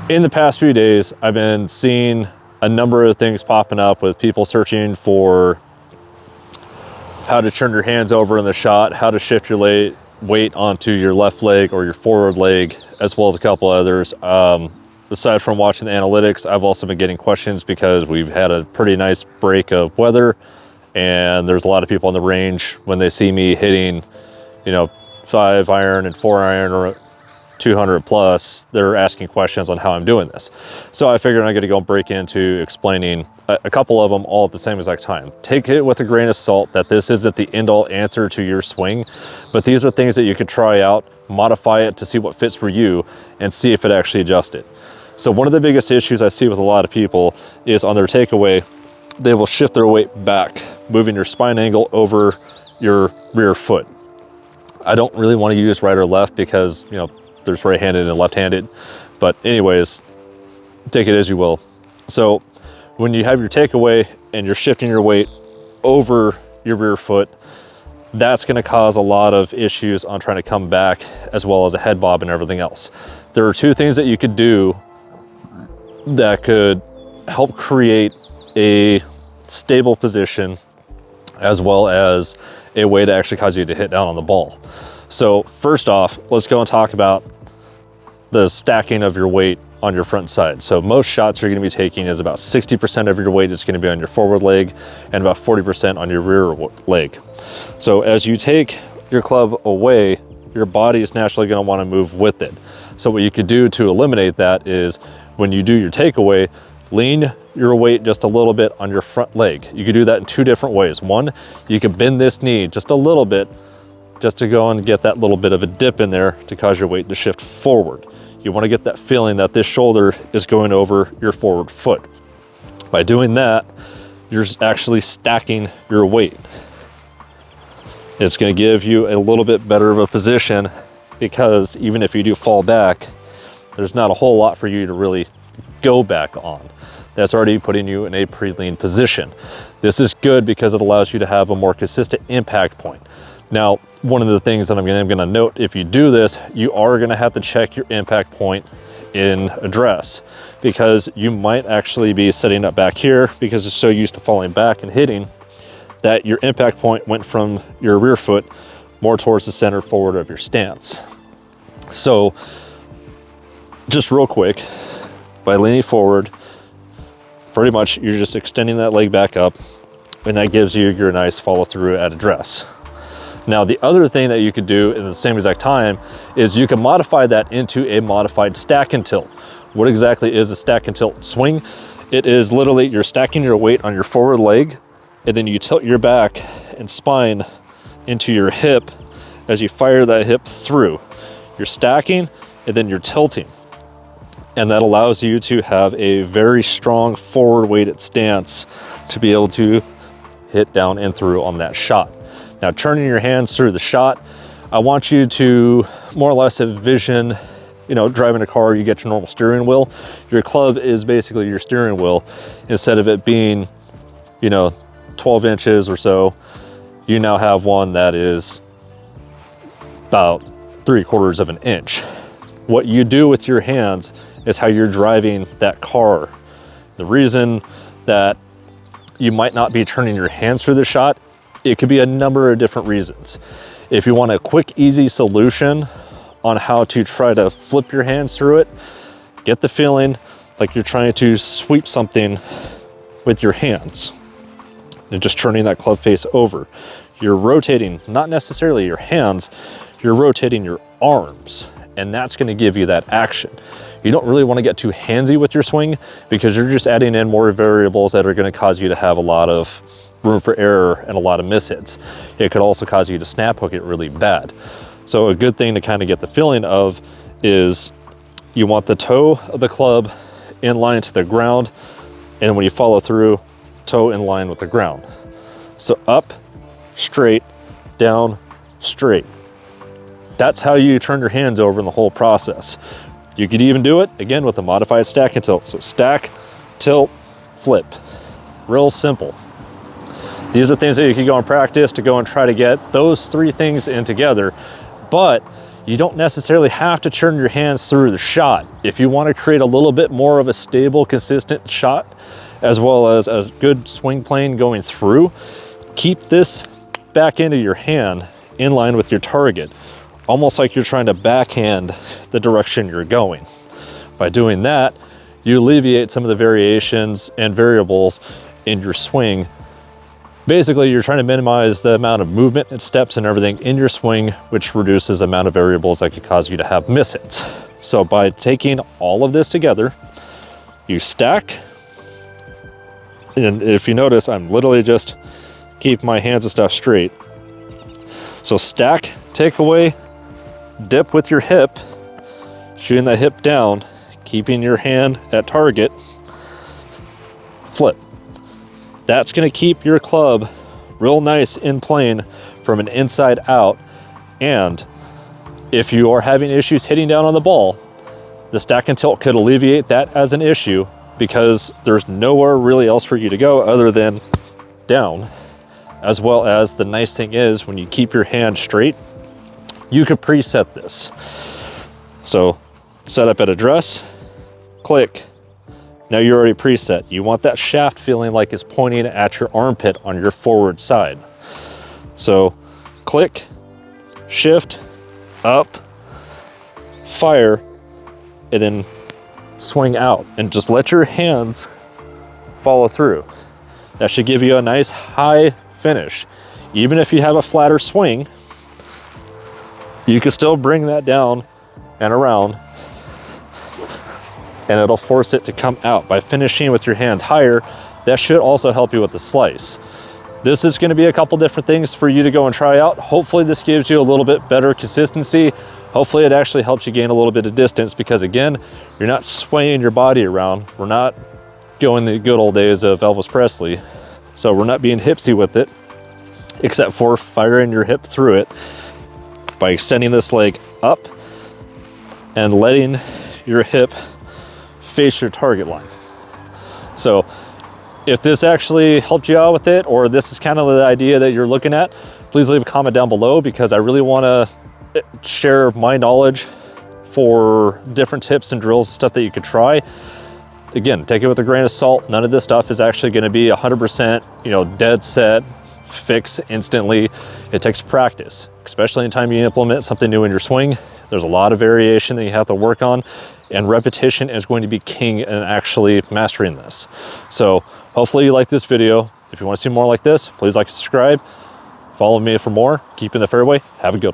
In the past few days, I've been seeing a number of things popping up with people searching for how to turn your hands over in the shot, how to shift your weight onto your left leg or your forward leg, as well as a couple others. Aside from watching the analytics, I've also been getting questions because we've had a pretty nice break of weather, and there's a lot of people on the range when they see me hitting, 5 iron and 4 iron or 200 plus, they're asking questions on how I'm doing this. So I figured I'm going to go break into explaining a couple of them all at the same exact time. Take it with a grain of salt that this isn't the end-all answer to your swing, but these are things that you could try out, modify it to see what fits for you, and see if it actually adjusted. So one of the biggest issues I see with a lot of people is on their takeaway, they will shift their weight back, moving your spine angle over your rear foot. I don't really want to use right or left because, there's right-handed and left-handed, but anyways, take it as you will. So when you have your takeaway and you're shifting your weight over your rear foot, that's going to cause a lot of issues on trying to come back, as well as a head bob and everything else. There are two things that you could do that could help create a stable position, as well as a way to actually cause you to hit down on the ball. So first off, let's go and talk about the stacking of your weight on your front side. So most shots you're going to be taking is about 60% of your weight is going to be on your forward leg and about 40% on your rear leg. So as you take your club away, your body is naturally going to want to move with it. So what you could do to eliminate that is when you do your takeaway, lean your weight just a little bit on your front leg. You could do that in two different ways. One, you could bend this knee just a little bit, just to go and get that little bit of a dip in there to cause your weight to shift forward. You want to get that feeling that this shoulder is going over your forward foot. By doing that, you're actually stacking your weight. It's going to give you a little bit better of a position, because even if you do fall back, there's not a whole lot for you to really go back on. That's already putting you in a pre-lean position. This is good because it allows you to have a more consistent impact point. Now, one of the things that I'm going to note, if you do this, you are going to have to check your impact point in address, because you might actually be setting up back here because you're so used to falling back and hitting that your impact point went from your rear foot more towards the center forward of your stance. So just real quick, by leaning forward, pretty much you're just extending that leg back up, and that gives you your nice follow through at address. Now, the other thing that you could do in the same exact time is you can modify that into a modified stack and tilt. What exactly is a stack and tilt swing? It is literally you're stacking your weight on your forward leg, and then you tilt your back and spine into your hip as you fire that hip through. You're stacking and then you're tilting. And that allows you to have a very strong forward weighted stance to be able to hit down and through on that shot. Now, turning your hands through the shot, I want you to more or less envision, driving a car, you get your normal steering wheel. Your club is basically your steering wheel. Instead of it being, 12 inches or so, you now have one that is about 3/4 of an inch. What you do with your hands is how you're driving that car. The reason that you might not be turning your hands through the shot, it could be a number of different reasons. If you want a quick, easy solution on how to try to flip your hands through it, get the feeling like you're trying to sweep something with your hands and just turning that club face over. You're rotating, not necessarily your hands, you're rotating your arms, and that's going to give you that action. You don't really want to get too handsy with your swing because you're just adding in more variables that are going to cause you to have a lot of room for error and a lot of mishits. It could also cause you to snap hook it really bad. So a good thing to kind of get the feeling of is you want the toe of the club in line to the ground, and when you follow through, toe in line with the ground. So up, straight, down, straight. That's how you turn your hands over in the whole process. You could even do it, again, with a modified stack and tilt. So stack, tilt, flip. Real simple. These are things that you could go and practice to go and try to get those three things in together, but you don't necessarily have to turn your hands through the shot. If you want to create a little bit more of a stable, consistent shot, as well as a good swing plane going through, keep this back into your hand in line with your target, almost like you're trying to backhand the direction you're going. By doing that, you alleviate some of the variations and variables in your swing. Basically, you're trying to minimize the amount of movement and steps and everything in your swing, which reduces the amount of variables that could cause you to have miss hits. So by taking all of this together, you stack, and if you notice, I'm literally just keeping my hands and stuff straight. So stack, take away, dip with your hip, shooting the hip down, keeping your hand at target, flip. That's gonna keep your club real nice in plane from an inside out. And if you are having issues hitting down on the ball, the stack and tilt could alleviate that as an issue, because there's nowhere really else for you to go other than down. As well as, the nice thing is, when you keep your hand straight, you could preset this. So set up at address, click. Now you're already preset. You want that shaft feeling like it's pointing at your armpit on your forward side. So click, shift, up, fire, and then swing out, and just let your hands follow through. That should give you a nice high finish. Even if you have a flatter swing, you can still bring that down and around, and it'll force it to come out. By finishing with your hands higher, that should also help you with the slice. This is gonna be a couple different things for you to go and try out. Hopefully this gives you a little bit better consistency. Hopefully it actually helps you gain a little bit of distance, because again, you're not swaying your body around. We're not going the good old days of Elvis Presley. So we're not being hipsy with it, except for firing your hip through it by extending this leg up and letting your hip face your target line. So if this actually helped you out with it, or this is kind of the idea that you're looking at, please leave a comment down below, because I really want to share my knowledge for different tips and drills and stuff that you could try. Again, take it with a grain of salt. None of this stuff is actually going to be 100%, dead set, fix instantly. It takes practice, especially anytime you implement something new in your swing. There's a lot of variation that you have to work on, and repetition is going to be king in actually mastering this. So hopefully you like this video. If you want to see more like this, please like and subscribe. Follow me for more. Keep in the fairway. Have a good one.